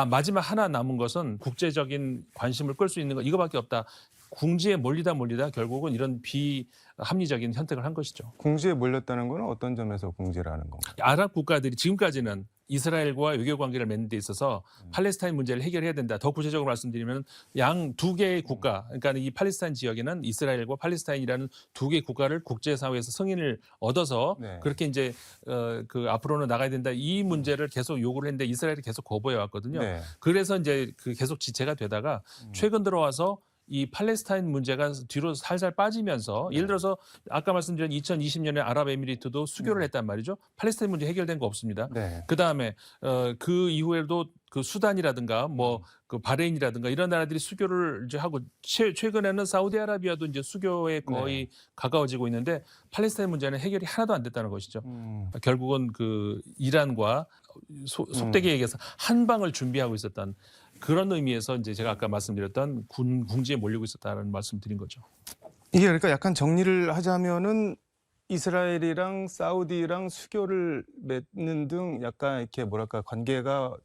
마지막 하나 남은 것은 국제적인 관심을 끌 수 있는 거 이거밖에 없다. 궁지에 몰리다 결국은 이런 비합리적인 선택을 한 것이죠. 궁지에 몰렸다는 건 어떤 점에서 궁지라는 건가요? 아랍 국가들이 지금까지는 이스라엘과 외교 관계를 맺는 데 있어서 팔레스타인 문제를 해결해야 된다. 더 구체적으로 말씀드리면 양 두 개의 국가, 그러니까 이 팔레스타인 지역에는 이스라엘과 팔레스타인이라는 두 개의 국가를 국제사회에서 승인을 얻어서 그렇게 이제 그 앞으로는 나가야 된다. 이 문제를 계속 요구를 했는데 이스라엘이 계속 거부해 왔거든요. 그래서 이제 그 계속 지체가 되다가 최근 들어와서 이 팔레스타인 문제가 뒤로 살살 빠지면서 예를 들어서 아까 말씀드린 2020년에 아랍에미리트도 수교를 했단 말이죠. 팔레스타인 문제 해결된 거 없습니다. 그다음에 그 이후에도 그 수단이라든가 뭐 그 바레인이라든가 이런 나라들이 수교를 이제 하고 최근에는 사우디아라비아도 이제 수교에 거의 가까워지고 있는데 팔레스타인 문제는 해결이 하나도 안 됐다는 것이죠. 결국은 그 이란과 속되게 얘기해서 한 방을 준비하고 있었던 그런 의미에서 이제 제가 아까 말씀드렸던 궁지에 몰리고 있었다는 말씀드린 거죠. 이게 그러니까 약간 정리를 하자면은 이스라엘이랑 사우디랑 수교를 맺는 등 약간 이렇게 뭐랄까 관계가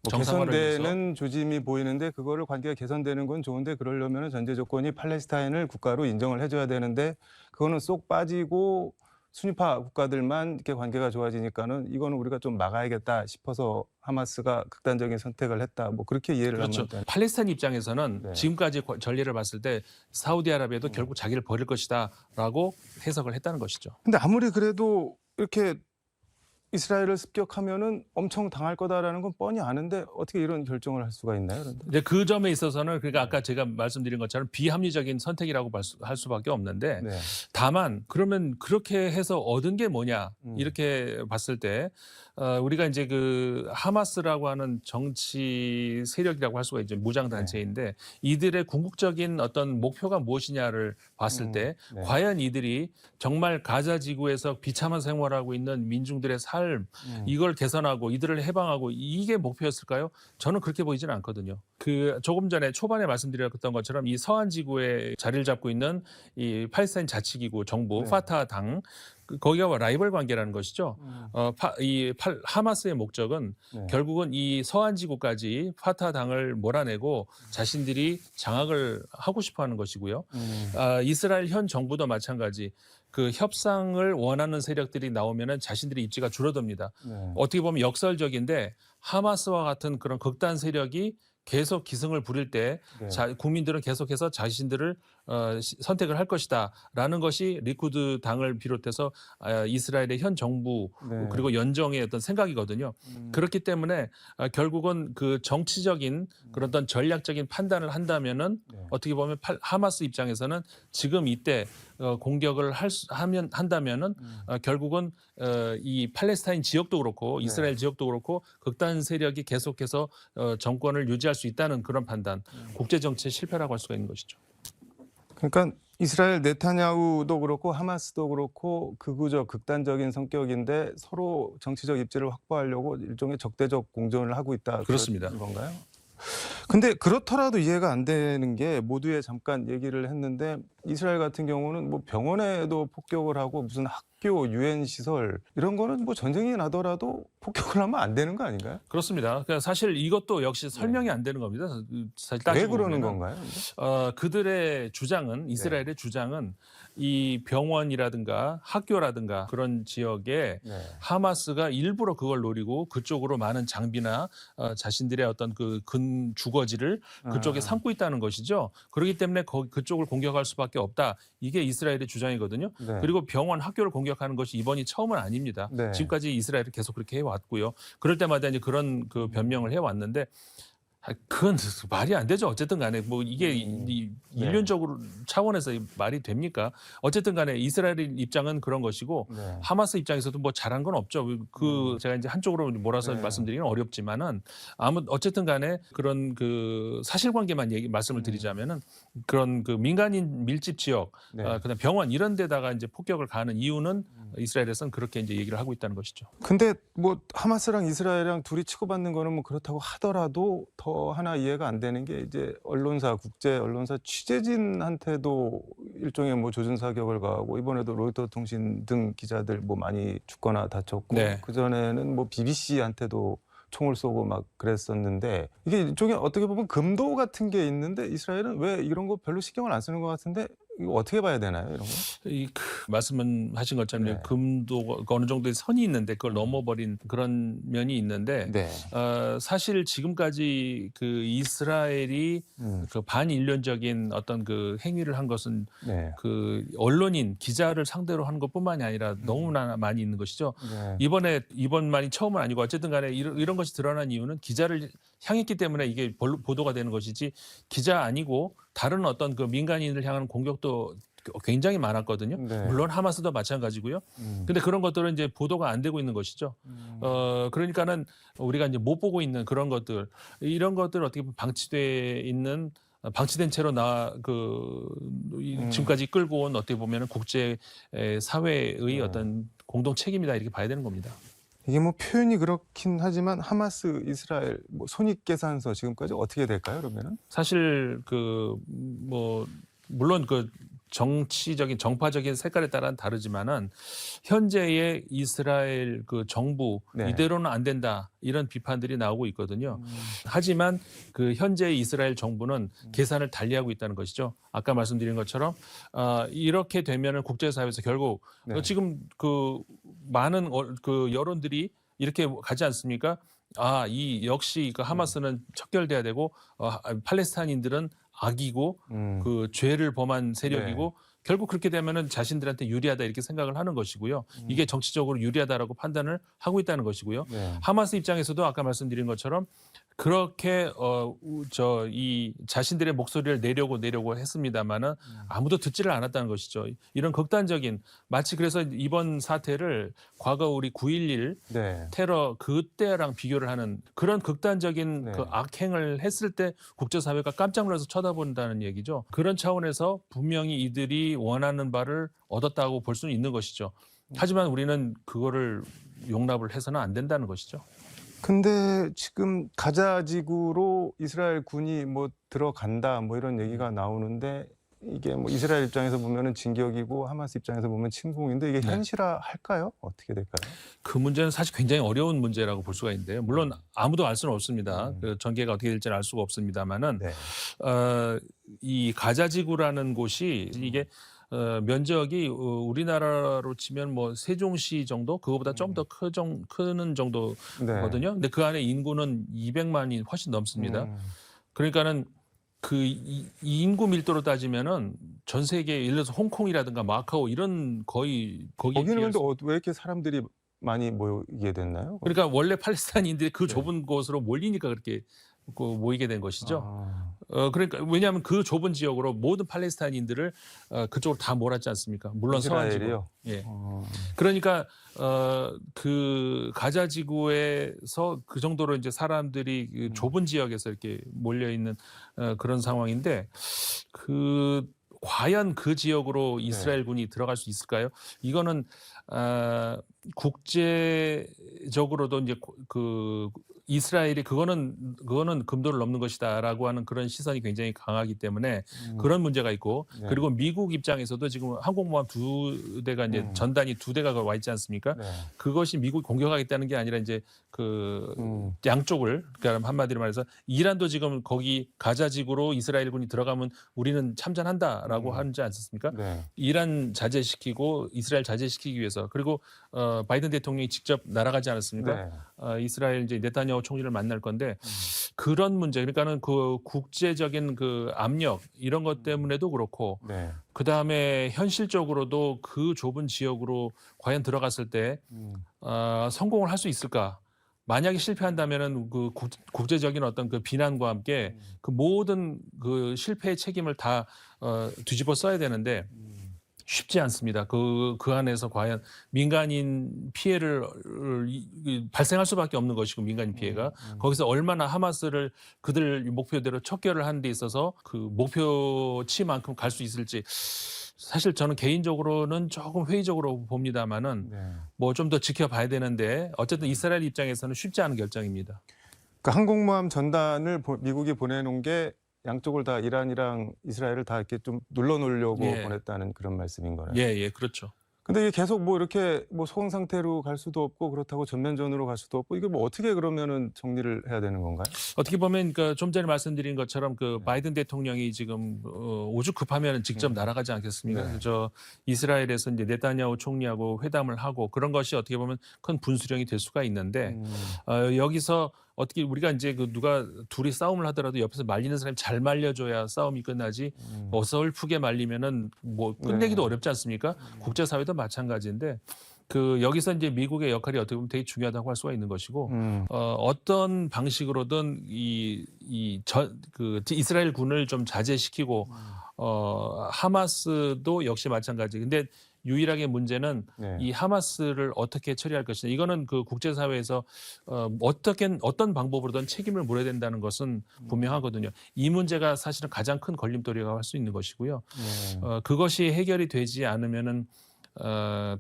뭐 정상화를 위해서. 개선되는 조짐이 보이는데 그거를 관계가 개선되는 건 좋은데 그러려면 전제 조건이 팔레스타인을 국가로 인정을 해줘야 되는데 그거는 쏙 빠지고 순위파 국가들만 이렇게 관계가 좋아지니까는 이거는 우리가 좀 막아야겠다 싶어서 하마스가 극단적인 선택을 했다. 뭐 그렇게 이해를 그렇죠. 하면 돼요. 팔레스타인 입장에서는 네. 지금까지 전례를 봤을 때 사우디아라비아도 결국 자기를 버릴 것이다라고 해석을 했다는 것이죠. 근데 아무리 그래도 이렇게 이스라엘을 습격하면은 엄청 당할 거다라는 건 뻔히 아는데 어떻게 이런 결정을 할 수가 있나요? 그런데? 이제 그 점에 있어서는 그러니까 아까 제가 말씀드린 것처럼 비합리적인 선택이라고 할 수밖에 없는데 네. 다만 그러면 그렇게 해서 얻은 게 뭐냐 이렇게 봤을 때 우리가 이제 그 하마스라고 하는 정치 세력이라고 할 수가 있죠. 무장 단체인데 이들의 궁극적인 어떤 목표가 무엇이냐를 봤을 때 네. 과연 이들이 정말 가자 지구에서 비참한 생활하고 있는 민중들의 삶 이걸 개선하고 이들을 해방하고 이게 목표였을까요? 저는 그렇게 보이지는 않거든요. 그 조금 전에 초반에 말씀드렸던 것처럼 이 서한 지구에 자리를 잡고 있는 이 팔레스타인 자치기구 정부 네. 파타 당 거기가 라이벌 관계라는 것이죠. 하마스의 목적은 네. 결국은 이 서한 지구까지 파타 당을 몰아내고 자신들이 장악을 하고 싶어하는 것이고요. 이스라엘 현 정부도 마찬가지. 그 협상을 원하는 세력들이 나오면은 자신들의 입지가 줄어듭니다. 네. 어떻게 보면 역설적인데 하마스와 같은 그런 극단 세력이 계속 기승을 부릴 때 네. 국민들은 계속해서 자신들을 선택을 할 것이다라는 것이 리쿠드 당을 비롯해서 이스라엘의 현 정부 네. 그리고 연정의 어떤 생각이거든요. 그렇기 때문에 결국은 그 정치적인 그런 어떤 전략적인 판단을 한다면은 네. 어떻게 보면 하마스 입장에서는 지금 이때 공격을 한다면은 결국은 이 팔레스타인 지역도 그렇고 이스라엘 지역도 그렇고 극단 세력이 계속해서 정권을 유지할 수 있다는 그런 판단, 국제 정치의 실패라고 할 수가 있는 것이죠. 그러니까 이스라엘 네타냐후도 그렇고 하마스도 그렇고 극우적 극단적인 성격인데 서로 정치적 입지를 확보하려고 일종의 적대적 공존을 하고 있다. 그렇습니다. 그런 건가요? 근데 그렇더라도 이해가 안 되는 게 모두에 잠깐 얘기를 했는데 이스라엘 같은 경우는 뭐 병원에도 폭격을 하고 무슨 학교, 유엔 시설 이런 거는 뭐 전쟁이 나더라도 폭격을 하면 안 되는 거 아닌가요? 그렇습니다. 그러니까 사실 이것도 역시 설명이 안 되는 겁니다. 사실 왜 따지고 그러는 보면은. 건가요? 그들의 주장은 이스라엘의 주장은 이 병원이라든가 학교라든가 그런 지역에 네. 하마스가 일부러 그걸 노리고 그쪽으로 많은 장비나 자신들의 어떤 그 근 주거지를 그쪽에 삼고 있다는 것이죠. 그렇기 때문에 그쪽을 공격할 수밖에 없다. 이게 이스라엘의 주장이거든요. 네. 그리고 병원, 학교를 공격하는 것이 이번이 처음은 아닙니다. 네. 지금까지 이스라엘이 계속 그렇게 해왔고요. 그럴 때마다 이제 그런 그 변명을 해왔는데 그건 말이 안 되죠. 어쨌든 간에 뭐 이게 인륜적으로 차원에서 말이 됩니까? 어쨌든 간에 이스라엘 입장은 그런 것이고 네. 하마스 입장에서도 뭐 잘한 건 없죠. 제가 이제 한쪽으로 몰아서 말씀드리기는 어렵지만은 어쨌든 간에 그런 그 사실관계만 말씀을 드리자면은 그런 그 민간인 밀집 지역, 네. 그다음 병원 이런 데다가 이제 폭격을 가는 이유는 이스라엘에서는 그렇게 이제 얘기를 하고 있다는 것이죠. 근데 뭐 하마스랑 이스라엘이랑 둘이 치고받는 거는 뭐 그렇다고 하더라도 더 하나 이해가 안 되는 게 이제 언론사 국제 언론사 취재진한테도 일종의 뭐 조준 사격을 가하고 이번에도 로이터 통신 등 기자들 뭐 많이 죽거나 다쳤고 네. 그 전에는 뭐 BBC한테도 총을 쏘고 막 그랬었는데 이게 일종의 어떻게 보면 금도 같은 게 있는데 이스라엘은 왜 이런 거 별로 신경을 안 쓰는 것 같은데 이거 어떻게 봐야 되나요, 이런 거? 말씀은 하신 것처럼 네. 금도 어느 정도의 선이 있는데 그걸 넘어버린 그런 면이 있는데 네. 사실 지금까지 그 이스라엘이 그 반인륜적인 어떤 그 행위를 한 것은 네. 그 언론인 기자를 상대로 하는 것뿐만이 아니라 너무나 많이 있는 것이죠. 네. 이번만이 처음은 아니고 어쨌든 간에 이런 것이 드러난 이유는 기자를 향했기 때문에 이게 보도가 되는 것이지 기자 아니고 다른 어떤 그 민간인을 향한 공격도 굉장히 많았거든요. 네. 물론 하마스도 마찬가지고요. 근데 그런 것들은 이제 보도가 안 되고 있는 것이죠. 그러니까는 우리가 이제 못 보고 있는 그런 것들, 이런 것들 어떻게 보면 방치된 채로 지금까지 끌고 온 어떻게 보면 국제 사회의 어떤 공동 책임이다 이렇게 봐야 되는 겁니다. 이게 뭐 표현이 그렇긴 하지만 하마스 이스라엘 뭐 손익계산서 지금까지 어떻게 될까요, 그러면은? 사실 물론 정치적인 정파적인 색깔에 따라 다르지만은 현재의 이스라엘 그 정부 네. 이대로는 안 된다 이런 비판들이 나오고 있거든요. 하지만 그 현재의 이스라엘 정부는 계산을 달리하고 있다는 것이죠. 아까 말씀드린 것처럼 이렇게 되면은 국제사회에서 결국 네. 지금 그 많은 그 여론들이 이렇게 가지 않습니까? 이 역시 그 하마스는 척결돼야 되고 팔레스타인인들은 악이고 그 죄를 범한 세력이고 결국 그렇게 되면은 자신들한테 유리하다 이렇게 생각을 하는 것이고요. 이게 정치적으로 유리하다라고 판단을 하고 있다는 것이고요. 네. 하마스 입장에서도 아까 말씀드린 것처럼 그렇게 이 자신들의 목소리를 내려고 했습니다마는 아무도 듣지를 않았다는 것이죠. 이런 극단적인 마치 그래서 이번 사태를 과거 우리 9.11 네. 테러 그때랑 비교를 하는 그런 극단적인 네. 그 악행을 했을 때 국제사회가 깜짝 놀라서 쳐다본다는 얘기죠. 그런 차원에서 분명히 이들이 원하는 바를 얻었다고 볼 수는 있는 것이죠. 하지만 우리는 그거를 용납을 해서는 안 된다는 것이죠. 근데 지금 가자 지구로 이스라엘 군이 뭐 들어간다 뭐 이런 얘기가 나오는데 이게 뭐 이스라엘 입장에서 보면은 진격이고 하마스 입장에서 보면 침공인데 이게 네. 현실화할까요? 어떻게 될까요? 그 문제는 사실 굉장히 어려운 문제라고 볼 수가 있는데요. 물론 아무도 알 수는 없습니다. 그 전개가 어떻게 될지는 알 수가 없습니다만은 네. 이 가자 지구라는 곳이 이게 면적이 우리나라로 치면 뭐 세종시 정도 그거보다 좀 더 크는 정도거든요. 네. 근데 그 안에 인구는 200만이 훨씬 넘습니다. 그러니까는 그 이 인구 밀도로 따지면은 전 세계 예를 들어서 홍콩이라든가 마카오 이런 거의 거기에 거기는 비할 근데 수 왜 이렇게 사람들이 많이 모이게 됐나요? 그러니까 원래 팔레스타인인들이 그 네. 좁은 곳으로 몰리니까 그렇게 모이게 된 것이죠. 아, 그러니까 왜냐하면 그 좁은 지역으로 모든 팔레스타인인들을 그쪽으로 다 몰았지 않습니까? 물론 서한 지구. 이스라엘이요? 예. 어, 그러니까 그 가자 지구에서 그 정도로 이제 사람들이 그 좁은 지역에서 이렇게 몰려 있는 그런 상황인데 그 과연 그 지역으로 이스라엘 군이 들어갈 수 있을까요? 이거는 국제적으로도 이제 그 이스라엘이 그거는 금도를 넘는 것이다라고 하는 그런 시선이 굉장히 강하기 때문에 그런 문제가 있고 네. 그리고 미국 입장에서도 지금 항공모함 2대가 이제 전단이 2대가 와 있지 않습니까? 네. 그것이 미국이 공격하겠다는 게 아니라 이제 그 양쪽을 그러니까 한마디로 말해서 이란도 지금 거기 가자지구로 이스라엘군이 들어가면 우리는 참전한다라고 하지 않습니까? 네. 이란 자제시키고 이스라엘 자제시키기 위해서 그리고 바이든 대통령이 직접 날아가지 않았습니까? 네. 이스라엘 이제 네타냐후 총리를 만날 건데 그런 문제 그러니까는 그 국제적인 그 압력 이런 것 때문에도 그렇고 네. 그 다음에 현실적으로도 그 좁은 지역으로 과연 들어갔을 때 성공을 할 수 있을까? 만약에 실패한다면은 그 국제적인 어떤 그 비난과 함께 그 모든 그 실패의 책임을 다 뒤집어 써야 되는데 쉽지 않습니다. 그 안에서 과연 민간인 피해를 발생할 수밖에 없는 것이고 민간인 피해가 거기서 얼마나 하마스를 그들 목표대로 척결을 하는 데 있어서 그 목표치만큼 갈 수 있을지 사실 저는 개인적으로는 조금 회의적으로 봅니다만은 네. 뭐 좀 더 지켜봐야 되는데 어쨌든 이스라엘 입장에서는 쉽지 않은 결정입니다. 그러니까 항공모함 전단을 미국이 보내놓은 게 양쪽을 다 이란이랑 이스라엘을 다 이렇게 좀 눌러놓으려고 예. 보냈다는 그런 말씀인 거네요. 예, 그렇죠. 근데 이게 계속 뭐 이렇게 뭐 소강 상태로 갈 수도 없고 그렇다고 전면전으로 갈 수도 없고 이게 뭐 어떻게 그러면은 정리를 해야 되는 건가요? 어떻게 보면 그 좀 전에 말씀드린 것처럼 그 바이든 대통령이 지금 오죽 급하면 직접 날아가지 않겠습니까? 네. 저 이스라엘에서 이제 네타냐후 총리하고 회담을 하고 그런 것이 어떻게 보면 큰 분수령이 될 수가 있는데 여기서 어떻게 우리가 이제 그 누가 둘이 싸움을 하더라도 옆에서 말리는 사람이 잘 말려줘야 싸움이 끝나지 어설프게 말리면은 뭐 끝내기도 네. 어렵지 않습니까? 국제사회도 마찬가지인데 그 여기서 이제 미국의 역할이 어떻게 보면 되게 중요하다고 할 수가 있는 것이고 어떤 방식으로든 그 이스라엘 군을 좀 자제시키고 하마스도 역시 마찬가지. 근데 유일하게 문제는 네. 이 하마스를 어떻게 처리할 것이냐. 이거는 그 국제사회에서 어떤 방법으로든 책임을 물어야 된다는 것은 분명하거든요. 이 문제가 사실은 가장 큰 걸림돌이라고 할 수 있는 것이고요. 네. 그것이 해결이 되지 않으면은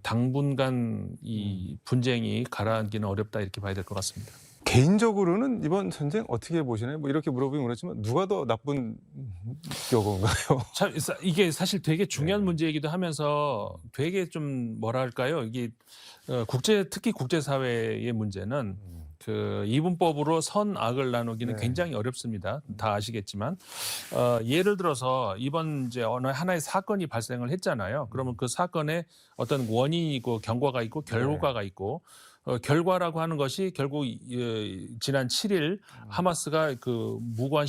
당분간 이 분쟁이 가라앉기는 어렵다 이렇게 봐야 될 것 같습니다. 개인적으로는 이번 전쟁 어떻게 보시나요? 뭐 이렇게 물어보긴 그렇지만 누가 더 나쁜 경우인가요? 참 이게 사실 되게 중요한 네. 문제이기도 하면서 되게 좀 뭐랄까요? 이게 특히 국제사회의 문제는 그 이분법으로 선악을 나누기는 네. 굉장히 어렵습니다. 다 아시겠지만 예를 들어서 이번 이제 어느 하나의 사건이 발생을 했잖아요. 그러면 그 사건에 어떤 원인이 있고 경과가 있고 결과가 있고 결과라고 하는 것이 결국 지난 7일 하마스가 그 무고한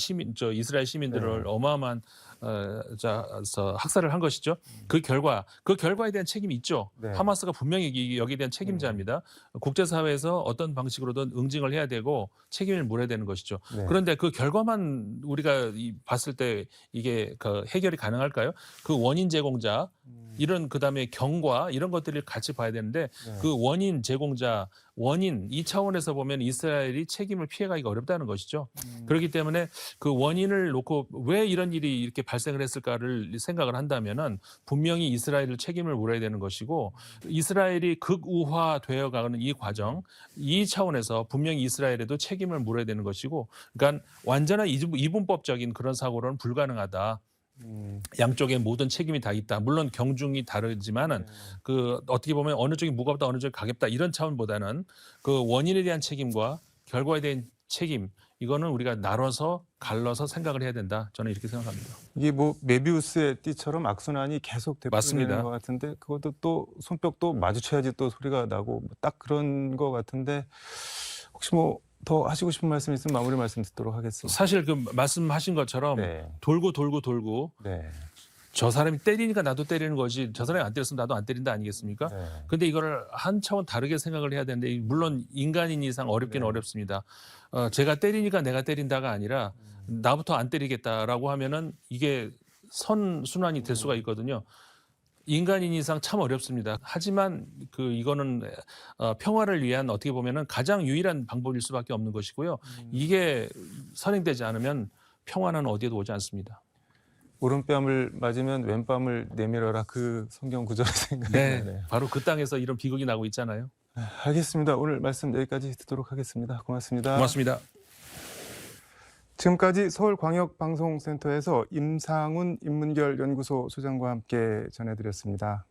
이스라엘 시민들을 네. 어마어마한 학살을 한 것이죠. 그 결과에 대한 책임이 있죠. 네. 하마스가 분명히 여기에 대한 책임자입니다. 국제사회에서 어떤 방식으로든 응징을 해야 되고 책임을 물어야 되는 것이죠. 네. 그런데 그 결과만 우리가 봤을 때 이게 그 해결이 가능할까요? 그 원인 제공자 이런 그다음에 경과 이런 것들을 같이 봐야 되는데 네. 그 원인 제공자 원인 이 차원에서 보면 이스라엘이 책임을 피해가기가 어렵다는 것이죠. 그렇기 때문에 그 원인을 놓고 왜 이런 일이 이렇게 발생을 했을까를 생각을 한다면은 분명히 이스라엘을 책임을 물어야 되는 것이고 이스라엘이 극우화되어 가는 이 과정 이 차원에서 분명히 이스라엘에도 책임을 물어야 되는 것이고 그러니까 완전한 이분법적인 그런 사고로는 불가능하다. 양쪽에 모든 책임이 다 있다. 물론 경중이 다르지만은 그 어떻게 보면 어느 쪽이 무겁다 어느 쪽이 가볍다 이런 차원보다는 그 원인에 대한 책임과 결과에 대한 책임 이거는 우리가 나눠서 갈라서 생각을 해야 된다. 저는 이렇게 생각합니다. 이게 뭐 메비우스의 띠처럼 악순환이 계속 맞습니다. 되풀이되는 것 같은데 그것도 또 손뼉도 마주쳐야지 또 소리가 나고 뭐딱 그런 것 같은데 혹시 뭐 더 하시고 싶은 말씀 있으면 마무리 말씀 듣도록 하겠습니다. 사실 그 말씀하신 것처럼 네. 돌고 네. 저 사람이 때리니까 나도 때리는 거지 저 사람이 안 때렸으면 나도 안 때린다 아니겠습니까? 네. 근데 이거를 한 차원 다르게 생각을 해야 되는데 물론 인간인 이상 어렵긴 네. 어렵습니다. 제가 때리니까 내가 때린다가 아니라 나부터 안 때리겠다라고 하면은 이게 선순환이 될 수가 있거든요. 인간인 이상 참 어렵습니다. 하지만 이거는 평화를 위한 어떻게 보면은 가장 유일한 방법일 수밖에 없는 것이고요. 이게 선행되지 않으면 평화는 어디에도 오지 않습니다. 오른뺨을 맞으면 왼뺨을 내밀어라 그 성경 구절을 생각이 네, 나네요. 바로 그 땅에서 이런 비극이 나고 있잖아요. 알겠습니다. 오늘 말씀 여기까지 듣도록 하겠습니다. 고맙습니다. 고맙습니다. 지금까지 서울광역방송센터에서 임상훈 인문결 연구소 소장과 함께 전해드렸습니다.